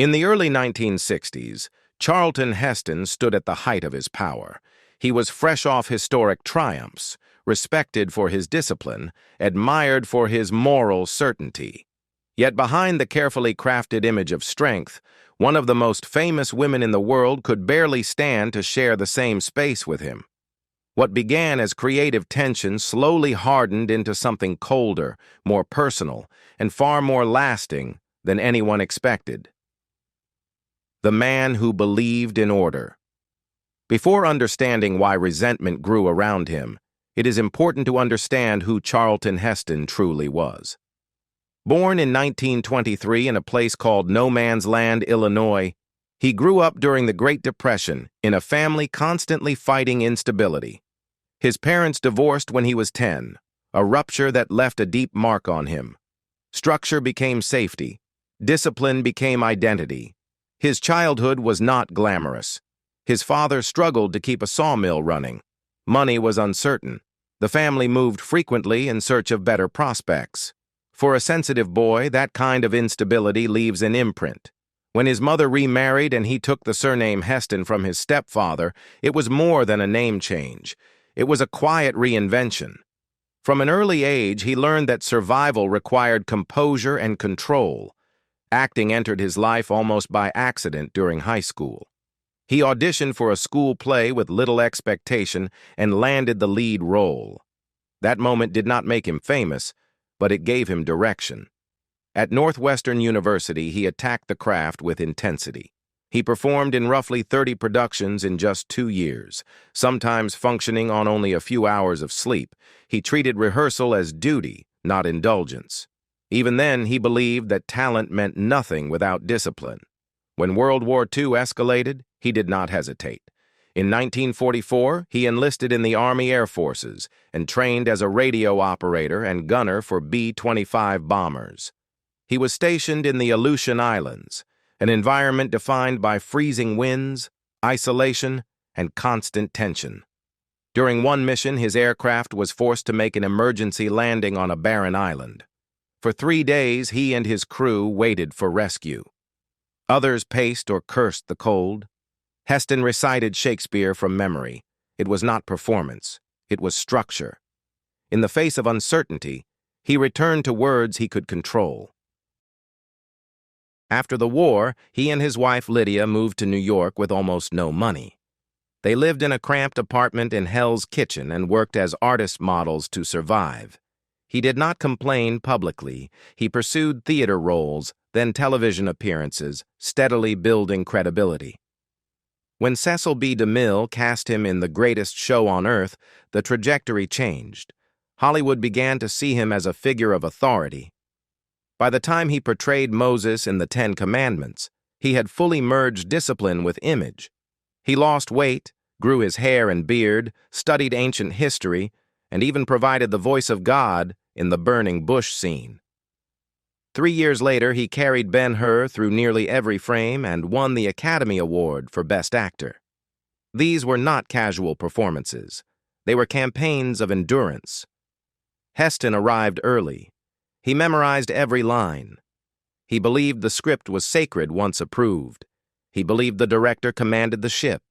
In the early 1960s, Charlton Heston stood at the height of his power. He was fresh off historic triumphs, respected for his discipline, admired for his moral certainty. Yet behind the carefully crafted image of strength, one of the most famous women in the world could barely stand to share the same space with him. What began as creative tension slowly hardened into something colder, more personal, and far more lasting than anyone expected. The man who believed in order. Before understanding why resentment grew around him, it is important to understand who Charlton Heston truly was. Born in 1923 in a place called No Man's Land, Illinois, he grew up during the Great Depression in a family constantly fighting instability. His parents divorced when he was 10, a rupture that left a deep mark on him. Structure became safety. Discipline became identity. His childhood was not glamorous. His father struggled to keep a sawmill running. Money was uncertain. The family moved frequently in search of better prospects. For a sensitive boy, that kind of instability leaves an imprint. When his mother remarried and he took the surname Heston from his stepfather, it was more than a name change. It was a quiet reinvention. From an early age, he learned that survival required composure and control. Acting entered his life almost by accident during high school. He auditioned for a school play with little expectation and landed the lead role. That moment did not make him famous, but it gave him direction. At Northwestern University, he attacked the craft with intensity. He performed in roughly 30 productions in just 2 years, sometimes functioning on only a few hours of sleep. He treated rehearsal as duty, not indulgence. Even then, he believed that talent meant nothing without discipline. When World War II escalated, he did not hesitate. In 1944, he enlisted in the Army Air Forces and trained as a radio operator and gunner for B-25 bombers. He was stationed in the Aleutian Islands, an environment defined by freezing winds, isolation, and constant tension. During one mission, his aircraft was forced to make an emergency landing on a barren island. For 3 days, he and his crew waited for rescue. Others paced or cursed the cold. Heston recited Shakespeare from memory. It was not performance, it was structure. In the face of uncertainty, he returned to words he could control. After the war, he and his wife Lydia moved to New York with almost no money. They lived in a cramped apartment in Hell's Kitchen and worked as artist models to survive. He did not complain publicly. He pursued theater roles, then television appearances, steadily building credibility. When Cecil B. DeMille cast him in The Greatest Show on Earth, the trajectory changed. Hollywood began to see him as a figure of authority. By the time he portrayed Moses in the Ten Commandments, he had fully merged discipline with image. He lost weight, grew his hair and beard, studied ancient history, and even provided the voice of God in the burning bush scene. 3 years later, he carried Ben-Hur through nearly every frame and won the Academy Award for Best Actor. These were not casual performances. They were campaigns of endurance. Heston arrived early. He memorized every line. He believed the script was sacred once approved. He believed the director commanded the ship.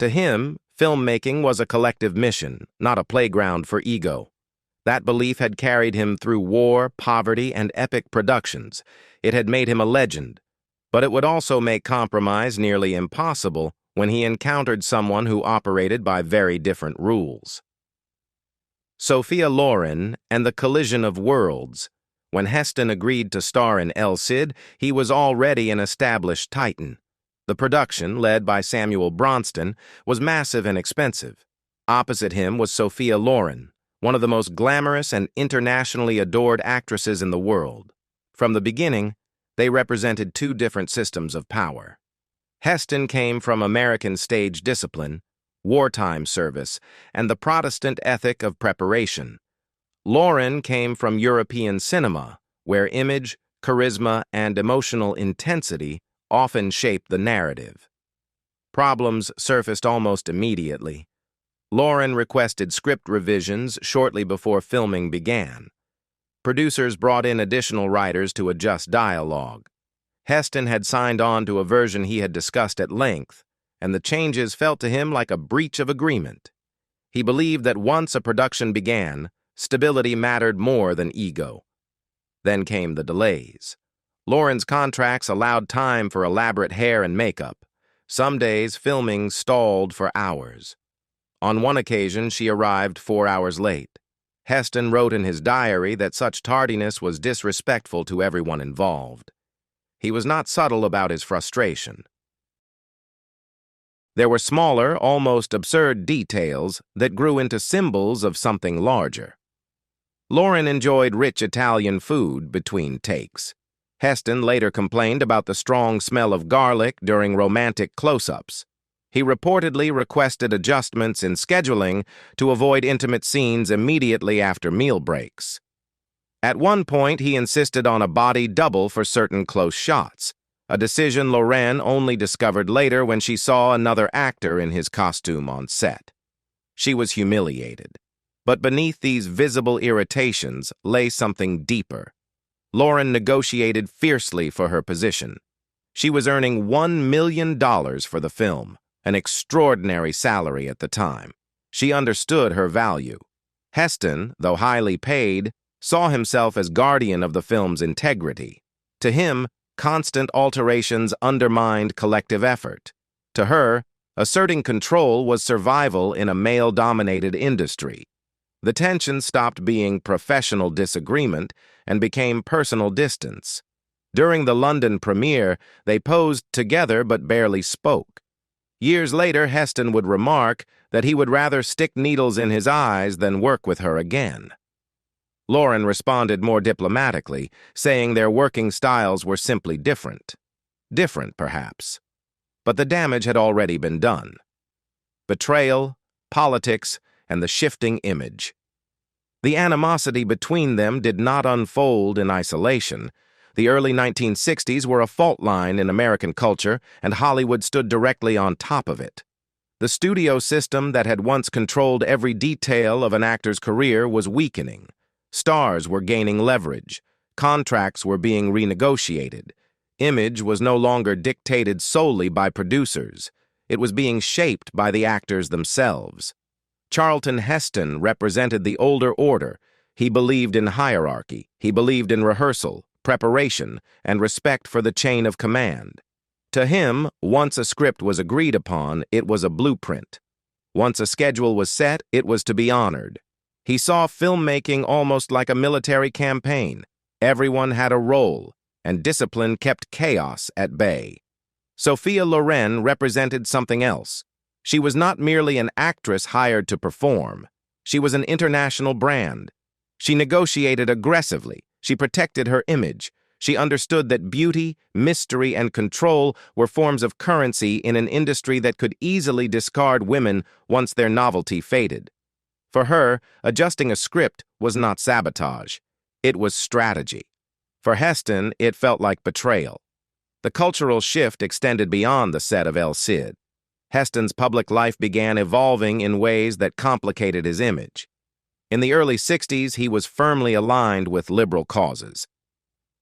To him, filmmaking was a collective mission, not a playground for ego. That belief had carried him through war, poverty, and epic productions. It had made him a legend. But it would also make compromise nearly impossible when he encountered someone who operated by very different rules. Sophia Loren and the Collision of Worlds. When Heston agreed to star in El Cid, he was already an established titan. The production, led by Samuel Bronston, was massive and expensive. Opposite him was Sophia Loren, one of the most glamorous and internationally adored actresses in the world. From the beginning, they represented two different systems of power. Heston came from American stage discipline, wartime service, and the Protestant ethic of preparation. Loren came from European cinema, where image, charisma, and emotional intensity often shaped the narrative. Problems surfaced almost immediately. Loren requested script revisions shortly before filming began. Producers brought in additional writers to adjust dialogue. Heston had signed on to a version he had discussed at length, and the changes felt to him like a breach of agreement. He believed that once a production began, stability mattered more than ego. Then came the delays. Loren's contracts allowed time for elaborate hair and makeup. Some days, filming stalled for hours. On one occasion, she arrived 4 hours late. Heston wrote in his diary that such tardiness was disrespectful to everyone involved. He was not subtle about his frustration. There were smaller, almost absurd details that grew into symbols of something larger. Loren enjoyed rich Italian food between takes. Heston later complained about the strong smell of garlic during romantic close-ups. He reportedly requested adjustments in scheduling to avoid intimate scenes immediately after meal breaks. At one point, he insisted on a body double for certain close shots, a decision Loren only discovered later when she saw another actor in his costume on set. She was humiliated. But beneath these visible irritations lay something deeper. Loren negotiated fiercely for her position. She was earning $1 million for the film, an extraordinary salary at the time. She understood her value. Heston, though highly paid, saw himself as guardian of the film's integrity. To him, constant alterations undermined collective effort. To her, asserting control was survival in a male-dominated industry. The tension stopped being professional disagreement and became personal distance. During the London premiere, they posed together but barely spoke. Years later, Heston would remark that he would rather stick needles in his eyes than work with her again. Loren responded more diplomatically, saying their working styles were simply different. Different, perhaps. But the damage had already been done. Betrayal, politics, and the shifting image. The animosity between them did not unfold in isolation. The early 1960s were a fault line in American culture, and Hollywood stood directly on top of it. The studio system that had once controlled every detail of an actor's career was weakening. Stars were gaining leverage. Contracts were being renegotiated. Image was no longer dictated solely by producers. It was being shaped by the actors themselves. Charlton Heston represented the older order. He believed in hierarchy. He believed in rehearsal, preparation, and respect for the chain of command. To him, once a script was agreed upon, it was a blueprint. Once a schedule was set, it was to be honored. He saw filmmaking almost like a military campaign. Everyone had a role, and discipline kept chaos at bay. Sophia Loren represented something else. She was not merely an actress hired to perform. She was an international brand. She negotiated aggressively. She protected her image. She understood that beauty, mystery, and control were forms of currency in an industry that could easily discard women once their novelty faded. For her, adjusting a script was not sabotage. It was strategy. For Heston, it felt like betrayal. The cultural shift extended beyond the set of El Cid. Heston's public life began evolving in ways that complicated his image. In the early 60s, he was firmly aligned with liberal causes.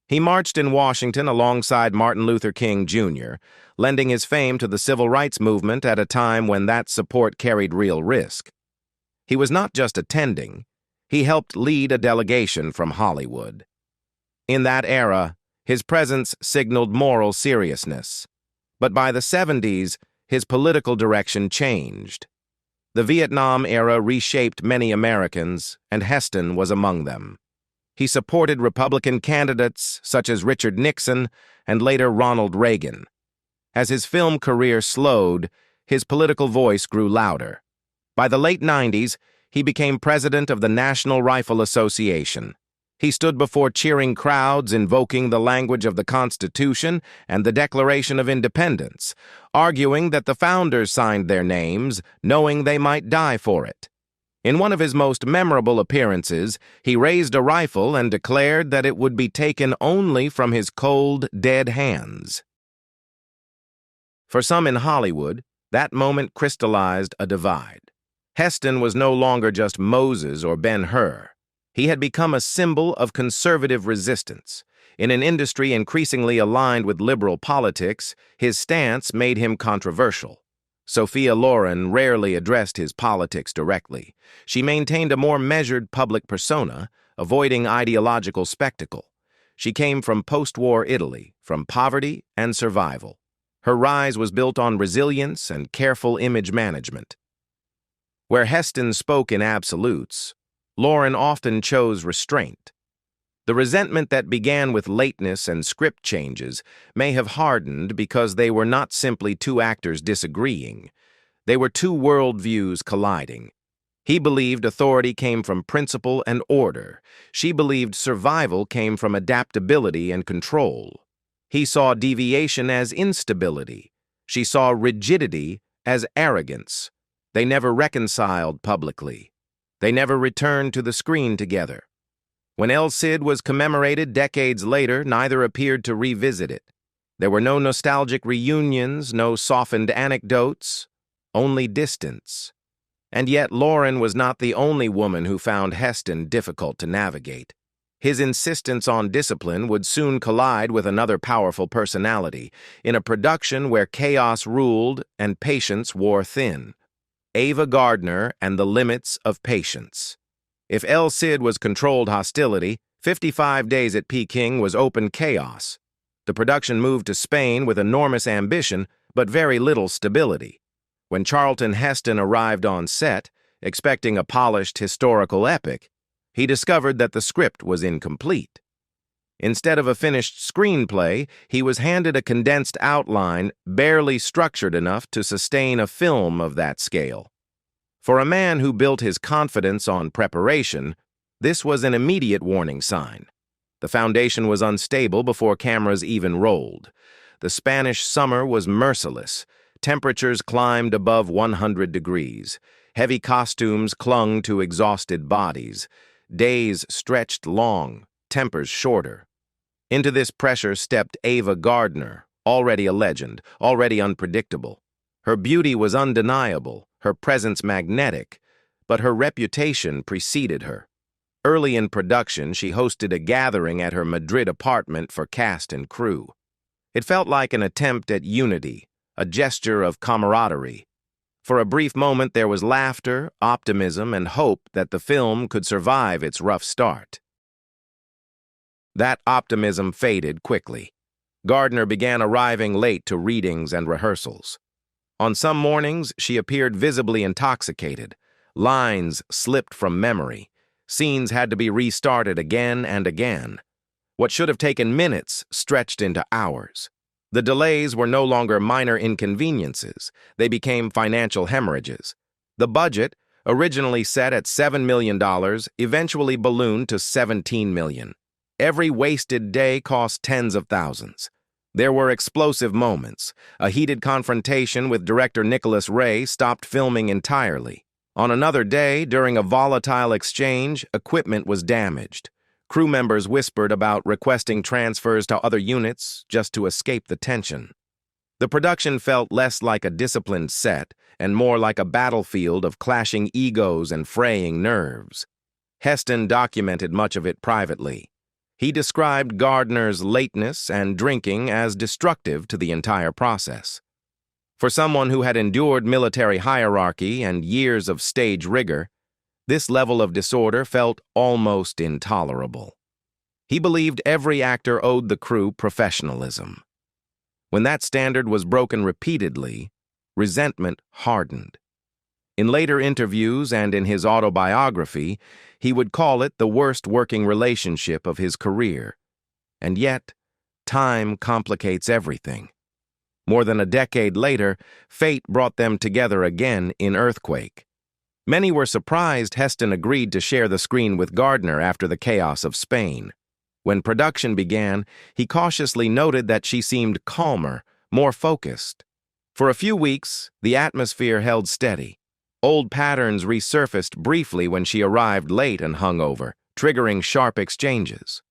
He marched in Washington alongside Martin Luther King, Jr., lending his fame to the civil rights movement at a time when that support carried real risk. He was not just attending, he helped lead a delegation from Hollywood. In that era, his presence signaled moral seriousness. But by the 70s, his political direction changed. The Vietnam era reshaped many Americans, and Heston was among them. He supported Republican candidates such as Richard Nixon and later Ronald Reagan. As his film career slowed, his political voice grew louder. By the late 90s, he became president of the National Rifle Association. He stood before cheering crowds invoking the language of the Constitution and the Declaration of Independence, arguing that the founders signed their names, knowing they might die for it. In one of his most memorable appearances, he raised a rifle and declared that it would be taken only from his cold, dead hands. For some in Hollywood, that moment crystallized a divide. Heston was no longer just Moses or Ben-Hur. He had become a symbol of conservative resistance. In an industry increasingly aligned with liberal politics, his stance made him controversial. Sophia Loren rarely addressed his politics directly. She maintained a more measured public persona, avoiding ideological spectacle. She came from post-war Italy, from poverty and survival. Her rise was built on resilience and careful image management. Where Heston spoke in absolutes, Loren often chose restraint. The resentment that began with lateness and script changes may have hardened because they were not simply two actors disagreeing. They were two worldviews colliding. He believed authority came from principle and order. She believed survival came from adaptability and control. He saw deviation as instability. She saw rigidity as arrogance. They never reconciled publicly. They never returned to the screen together. When El Cid was commemorated decades later, neither appeared to revisit it. There were no nostalgic reunions, no softened anecdotes, only distance. And yet Loren was not the only woman who found Heston difficult to navigate. His insistence on discipline would soon collide with another powerful personality, in a production where chaos ruled and patience wore thin. Ava Gardner and the Limits of Patience. If El Cid was controlled hostility, 55 Days at Peking was open chaos. The production moved to Spain with enormous ambition, but very little stability. When Charlton Heston arrived on set, expecting a polished historical epic, he discovered that the script was incomplete. Instead of a finished screenplay, he was handed a condensed outline barely structured enough to sustain a film of that scale. For a man who built his confidence on preparation, this was an immediate warning sign. The foundation was unstable before cameras even rolled. The Spanish summer was merciless. Temperatures climbed above 100 degrees. Heavy costumes clung to exhausted bodies. Days stretched long, tempers shorter. Into this pressure stepped Ava Gardner, already a legend, already unpredictable. Her beauty was undeniable, her presence magnetic, but her reputation preceded her. Early in production, she hosted a gathering at her Madrid apartment for cast and crew. It felt like an attempt at unity, a gesture of camaraderie. For a brief moment, there was laughter, optimism, and hope that the film could survive its rough start. That optimism faded quickly. Gardner began arriving late to readings and rehearsals. On some mornings, she appeared visibly intoxicated. Lines slipped from memory. Scenes had to be restarted again and again. What should have taken minutes stretched into hours. The delays were no longer minor inconveniences. They became financial hemorrhages. The budget, originally set at $7 million, eventually ballooned to $17 million. Every wasted day cost tens of thousands. There were explosive moments. A heated confrontation with director Nicholas Ray stopped filming entirely. On another day, during a volatile exchange, equipment was damaged. Crew members whispered about requesting transfers to other units just to escape the tension. The production felt less like a disciplined set and more like a battlefield of clashing egos and fraying nerves. Heston documented much of it privately. He described Gardner's lateness and drinking as destructive to the entire process. For someone who had endured military hierarchy and years of stage rigor, this level of disorder felt almost intolerable. He believed every actor owed the crew professionalism. When that standard was broken repeatedly, resentment hardened. In later interviews and in his autobiography, he would call it the worst working relationship of his career. And yet, time complicates everything. More than a decade later, fate brought them together again in Earthquake. Many were surprised Heston agreed to share the screen with Gardner after the chaos of Spain. When production began, he cautiously noted that she seemed calmer, more focused. For a few weeks, the atmosphere held steady. Old patterns resurfaced briefly when she arrived late and hungover, triggering sharp exchanges.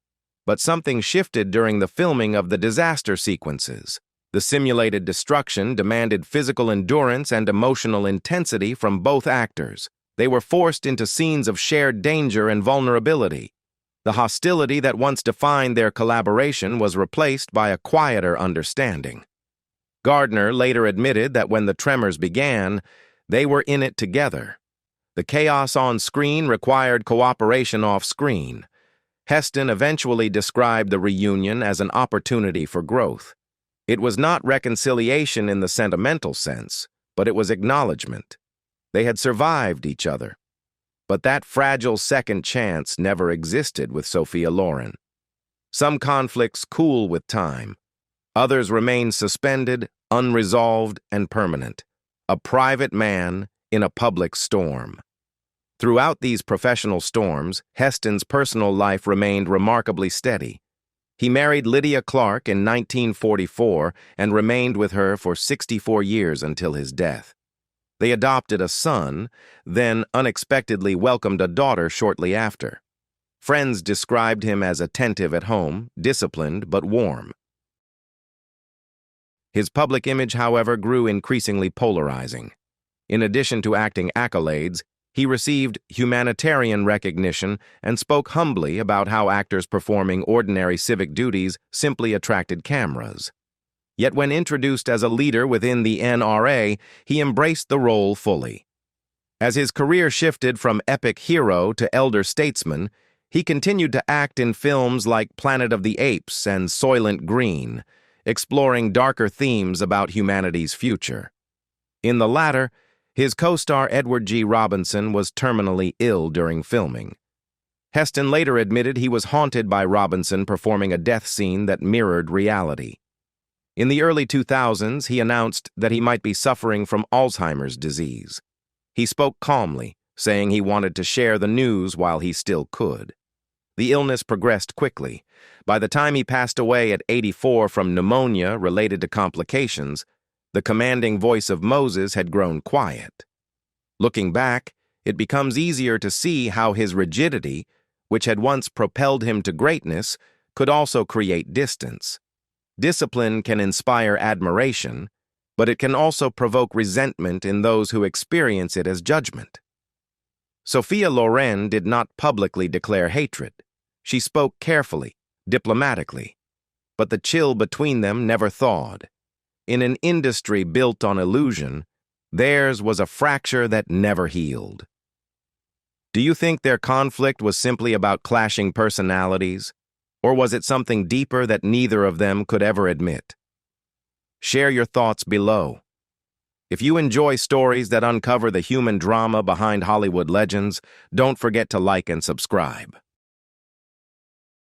But something shifted during the filming of the disaster sequences. The simulated destruction demanded physical endurance and emotional intensity from both actors. They were forced into scenes of shared danger and vulnerability. The hostility that once defined their collaboration was replaced by a quieter understanding. Gardner later admitted that when the tremors began, they were in it together. The chaos on screen required cooperation off screen. Heston eventually described the reunion as an opportunity for growth. It was not reconciliation in the sentimental sense, but it was acknowledgement. They had survived each other. But that fragile second chance never existed with Sophia Loren. Some conflicts cool with time. Others remain suspended, unresolved, and permanent. A private man in a public storm. Throughout these professional storms, Heston's personal life remained remarkably steady. He married Lydia Clark in 1944 and remained with her for 64 years until his death. They adopted a son, then unexpectedly welcomed a daughter shortly after. Friends described him as attentive at home, disciplined but warm. His public image, however, grew increasingly polarizing. In addition to acting accolades, he received humanitarian recognition and spoke humbly about how actors performing ordinary civic duties simply attracted cameras. Yet when introduced as a leader within the NRA, he embraced the role fully. As his career shifted from epic hero to elder statesman, he continued to act in films like Planet of the Apes and Soylent Green, exploring darker themes about humanity's future. In the latter, his co-star Edward G. Robinson was terminally ill during filming. Heston later admitted he was haunted by Robinson performing a death scene that mirrored reality. In the early 2000s, he announced that he might be suffering from Alzheimer's disease. He spoke calmly, saying he wanted to share the news while he still could. The illness progressed quickly. By the time he passed away at 84 from pneumonia related to complications, the commanding voice of Moses had grown quiet. Looking back, it becomes easier to see how his rigidity, which had once propelled him to greatness, could also create distance. Discipline can inspire admiration, but it can also provoke resentment in those who experience it as judgment. Sophia Loren did not publicly declare hatred. She spoke carefully, diplomatically, but the chill between them never thawed. In an industry built on illusion, theirs was a fracture that never healed. Do you think their conflict was simply about clashing personalities, or was it something deeper that neither of them could ever admit? Share your thoughts below. If you enjoy stories that uncover the human drama behind Hollywood legends, don't forget to like and subscribe.